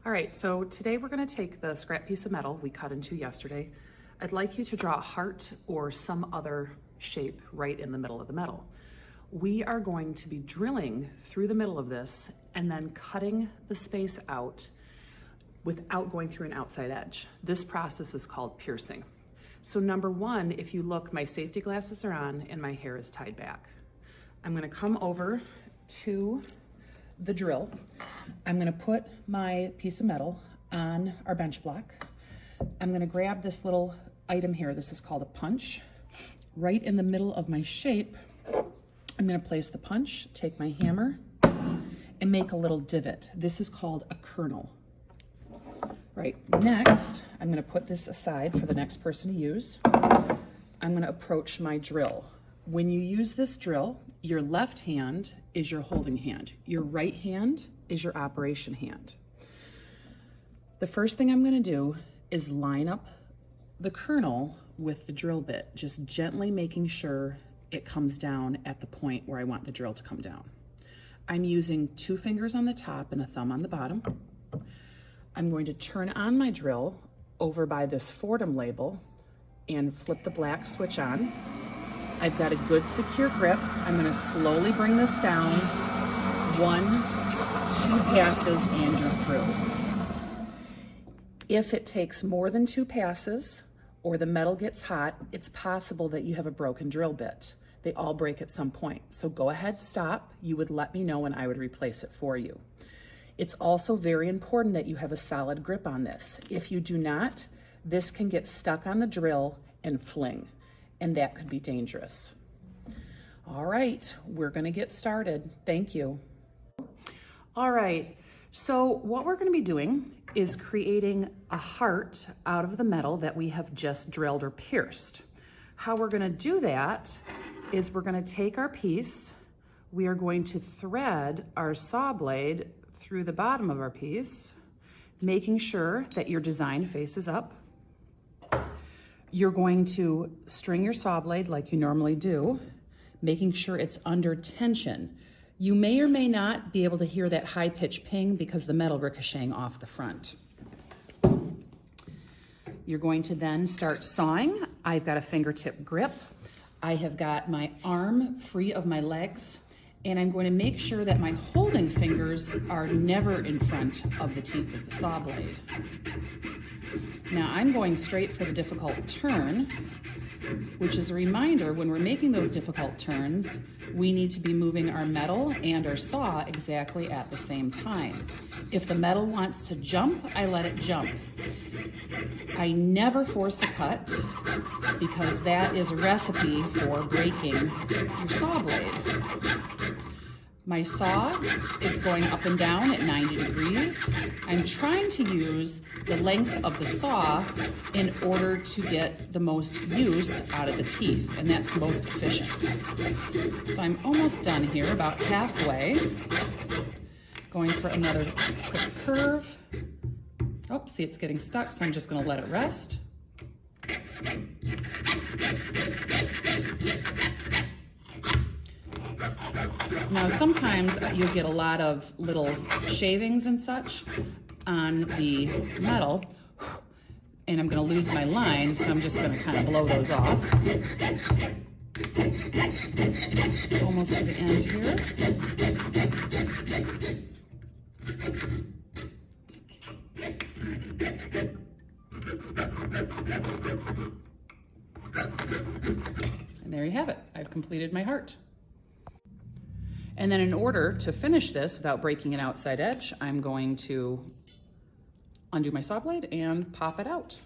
All right, so today we're gonna take the scrap piece of metal we cut into yesterday. I'd like you to draw a heart or some other shape right in the middle of the metal. We are going to be drilling through the middle of this and then cutting the space out without going through an outside edge. This process is called piercing. So number one, if you look, my safety glasses are on and my hair is tied back. I'm gonna come over to the drill. I'm gonna put my piece of metal on our bench block. I'm gonna grab this little item here. This is called a punch. Right in the middle of my shape, I'm gonna place the punch, take my hammer, and make a little divot. This is called a kernel. Right, next, I'm gonna put this aside for the next person to use. I'm gonna approach my drill. When you use this drill, your left hand is your holding hand. Your right hand is your operation hand. The first thing I'm gonna do is line up the kernel with the drill bit, just gently making sure it comes down at the point where I want the drill to come down. I'm using 2 fingers on the top and a thumb on the bottom. I'm going to turn on my drill over by this Fordham label and flip the black switch on. I've got a good secure grip. I'm gonna slowly bring this down. 1, 2 passes and you're through. If it takes more than 2 passes or the metal gets hot, it's possible that you have a broken drill bit. They all break at some point. So go ahead, stop. You would let me know and I would replace it for you. It's also very important that you have a solid grip on this. If you do not, this can get stuck on the drill and fling, and that could be dangerous. All right, we're gonna get started. Thank you. All right, so what we're gonna be doing is creating a heart out of the metal that we have just drilled or pierced. How we're gonna do that is we're gonna take our piece, we are going to thread our saw blade through the bottom of our piece, making sure that your design faces up. You're going to string your saw blade like you normally do, making sure it's under tension. You may or may not be able to hear that high-pitched ping because the metal ricocheting off the front. You're going to then start sawing. I've got a fingertip grip. I have got my arm free of my legs, and I'm going to make sure that my holding fingers are never in front of the teeth of the saw blade. Now I'm going straight for the difficult turn, which is a reminder when we're making those difficult turns, we need to be moving our metal and our saw exactly at the same time. If the metal wants to jump, I let it jump. I never force a cut because that is a recipe for breaking your saw blade. My saw is going up and down at 90 degrees. I'm trying to use the length of the saw in order to get the most use out of the teeth, and that's most efficient. So I'm almost done here, about halfway. Going for another quick curve. Oh, see, it's getting stuck, so I'm just gonna let it rest. Now, sometimes you'll get a lot of little shavings and such on the metal, and I'm going to lose my line, so I'm just going to kind of blow those off. Almost to the end here. And there you have it. I've completed my heart. And then in order to finish this without breaking an outside edge, I'm going to undo my saw blade and pop it out.